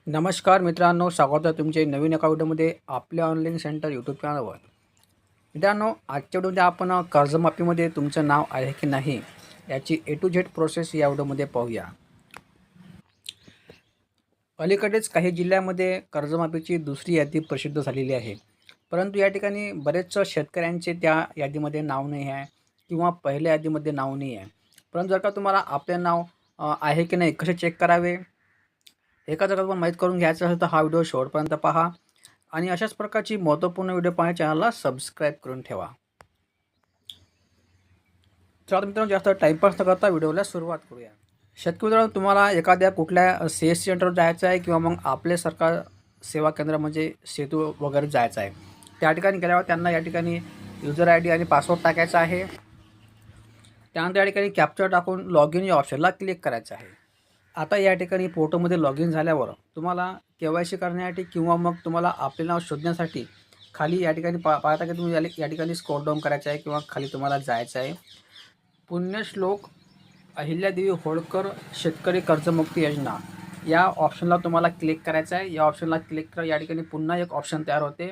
नमस्कार मित्रांनो, स्वागत आहे तुमचे नवीन एका व्हिडिओमध्ये आपल्या ऑनलाईन सेंटर यूट्यूब चॅनलवर. मित्रांनो, आजच्या व्हिडिओमध्ये आपण कर्जमाफीमध्ये तुमचं नाव आहे की नाही याची ए टू झेड प्रोसेस या व्हिडिओमध्ये पाहूया. अलीकडेच काही जिल्ह्यामध्ये कर्जमाफीची दुसरी यादी प्रसिद्ध झालेली आहे. परंतु या ठिकाणी बरेच शेतकऱ्यांचे त्या यादीमध्ये नाव नाही आहे किंवा पहिल्या यादीमध्ये नाव नाही आहे. परंतु जर का तुम्हाला आपले नाव आहे की नाही कसे चेक करावे एका जर तुम्हाला माहीत करून घ्यायचं असेल तर हा व्हिडिओ शेवटपर्यंत पहा आणि अशाच प्रकारची महत्त्वपूर्ण व्हिडिओ पाहण्याच्या चॅनलला सबस्क्राईब करून ठेवा. तर मित्रांनो, जास्त टाईमपास न करता व्हिडिओला सुरुवात करूया. शेतकरी मित्रांनो, तुम्हाला एखाद्या कुठल्या CSC सेंटरवर जायचं आहे किंवा मग आपले सरकार सेवा केंद्र म्हणजे सेतू वगैरे जायचं आहे. त्या ठिकाणी गेल्यावर त्यांना या ठिकाणी युजर ID आणि पासवर्ड टाकायचा आहे. त्यानंतर या ठिकाणी कॅप्चर टाकून लॉग इन या ऑप्शनला क्लिक करायचं आहे. आता या ठिकाणी पोर्टलमध्ये लॉग इन झाल्यावर तुम्हाला KYC करण्यासाठी किंवा मग तुम्हाला आपले नाव शोधण्यासाठी खाली या ठिकाणी पाहता की तुम्ही या ठिकाणी स्क्रॉल डाऊन करायचं आहे किंवा खाली तुम्हाला जायचं आहे. पुण्यश्लोक अहिल्यादेवी होळकर शेतकरी कर्जमुक्ती योजना या ऑप्शनला तुम्हाला क्लिक करायचं आहे. या ऑप्शनला क्लिक करा. या ठिकाणी पुन्हा एक ऑप्शन तयार होते,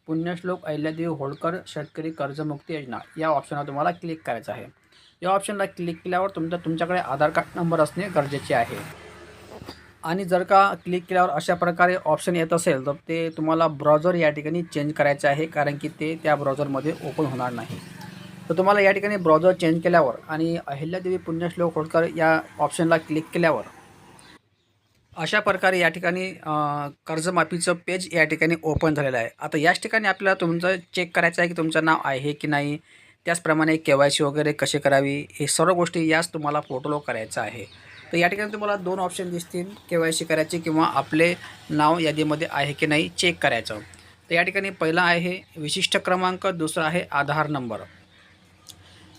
पुण्यश्लोक अहिल्यादेवी होळकर शेतकरी कर्जमुक्ती योजना या ऑप्शनला तुम्हाला क्लिक करायचं आहे. या ऑप्शनला क्लिक केल्यावर तुमच्याकडे आधार कार्ड नंबर असणे गरजेचे आहे. आणि जर का क्लिक केल्यावर अशा प्रकारे ऑप्शन येत असेल तर ते तुम्हाला ब्राउझर या ठिकाणी चेंज करायचं आहे, कारण की ते त्या ब्राउझरमध्ये ओपन होणार नाही. तर तुम्हाला या ठिकाणी ब्राउझर चेंज केल्यावर आणि अहिल्यादेवी पुण्यश्लोक होळकर या ऑप्शनला क्लिक केल्यावर अशा प्रकारे या ठिकाणी कर्जमाफीचं पेज या ठिकाणी ओपन झालेलं आहे. आता याच ठिकाणी आपल्याला तुमचं चेक करायचं आहे की तुमचं नाव आहे की नाही. त्याचप्रमाणे KYC वगैरे कसे करावी हे सर्व गोष्टी याच तुम्हाला पोर्टलवर करायचं आहे. तर या ठिकाणी तुम्हाला 2 ऑप्शन दिसतील, KYC करायचे किंवा आपले नाव यादीमध्ये आहे की नाही चेक करायचं. तर या ठिकाणी पहिला आहे विशिष्ट क्रमांक, दुसरा आहे आधार नंबर.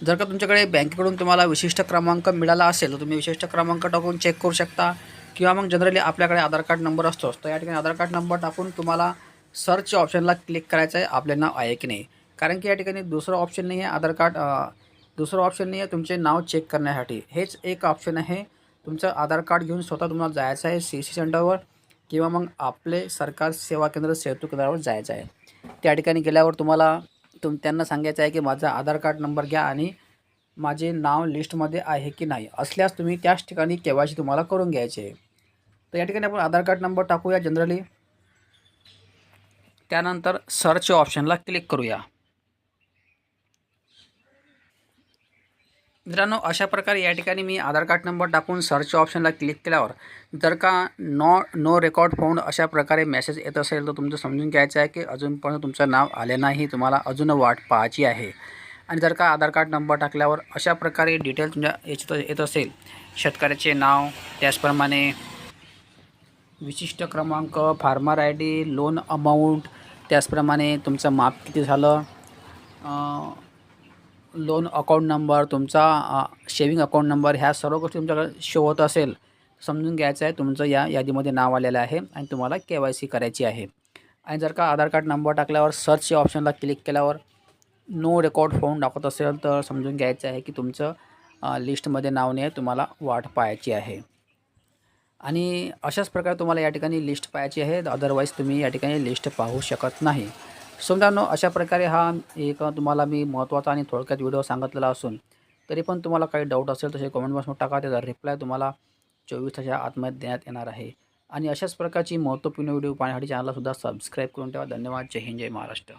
जर का तुमच्याकडे बँकेकडून तुम्हाला विशिष्ट क्रमांक मिळाला असेल तर तुम्ही विशिष्ट क्रमांक टाकून चेक करू शकता किंवा मग जनरली आपल्याकडे आधार कार्ड नंबर असतोच. तर या ठिकाणी आधार कार्ड नंबर टाकून तुम्हाला सर्च ऑप्शनला क्लिक करायचं आहे आपले नाव आहे की नाही. कारण की या ठिकाणी दुसरं ऑप्शन नाही आहे आधार कार्ड, दुसरं ऑप्शन नाही आहे तुमचे नाव चेक करण्यासाठी. हेच एक ऑप्शन आहे. तुमचं आधार कार्ड घेऊन स्वतः तुम्हाला जायचं आहे CSC सेंटरवर किंवा मग आपले सरकार सेवा केंद्र सेतू केंद्रावर जायचं आहे. त्या ठिकाणी गेल्यावर तुम्हाला त्यांना सांगायचं आहे की माझा आधार कार्ड नंबर घ्या आणि माझे नाव लिस्टमध्ये आहे की नाही. असल्यास तुम्ही त्याच ठिकाणी KYC तुम्हाला करून घ्यायचे आहे. तर या ठिकाणी आपण आधार कार्ड नंबर टाकूया जनरली. त्यानंतर सर्च ऑप्शनला क्लिक करूया. मित्रांनो, अशा प्रकारे या ठिकाणी मी आधार कार्ड नंबर टाकून सर्च ऑप्शनला क्लिक केल्यावर जर का नो रेकॉर्ड फाउंड अशा प्रकारे मेसेज येत असेल तर तुमचं समजून घ्यायचं आहे की अजूनपर्यंत तुमचं नाव आले नाही, तुम्हाला अजून वाट पाहायची आहे. आणि जर का आधार कार्ड नंबर टाकल्यावर अशा प्रकारे डिटेल तुमच्या याच्यात येत असेल, शेतकऱ्याचे नाव, त्याचप्रमाणे विशिष्ट क्रमांक, फार्मर ID, लोन अमाऊंट, त्याचप्रमाणे तुमचं माफ किती झालं, लोन अकाउंट नंबर, तुमचा सेविंग अकाउंट नंबर, ह्या सर्व गोष्टी तुमच्याकडे शो होत असेल समजून घ्यायचं आहे तुमचं या यादीमध्ये नाव आलेलं आहे आणि तुम्हाला KYC करायची आहे. आणि जर का आधार कार्ड नंबर टाकल्यावर सर्च या ऑप्शनला क्लिक केल्यावर नो रेकॉर्ड फाउंड दाखवत असेल तर समजून घ्यायचं आहे की तुमचं लिस्टमध्ये नाव नाही आहे, तुम्हाला वाट पाहायची आहे. आणि अशाच प्रकारे तुम्हाला या ठिकाणी लिस्ट पाहायची आहे, अदरवाईज तुम्ही या ठिकाणी लिस्ट पाहू शकत नाही. सो मित्रांनो, अशा प्रकारे हा एक तुम्हाला मी महत्त्वाचा आणि थोडक्यात व्हिडिओ सांगितलेला असून तरी पण तुम्हाला काही डाऊट असेल तसे कमेंट बॉक्समध्ये टाका. त्याचा रिप्लाय तुम्हाला 24 तासाच्या आतमध्ये देण्यात येणार आहे. आणि अशाच प्रकारची महत्त्वपूर्ण व्हिडिओ पाहण्यासाठी चॅनलला सुद्धा सबस्क्राईब करून ठेवा. धन्यवाद. जय हिंद, जय महाराष्ट्र.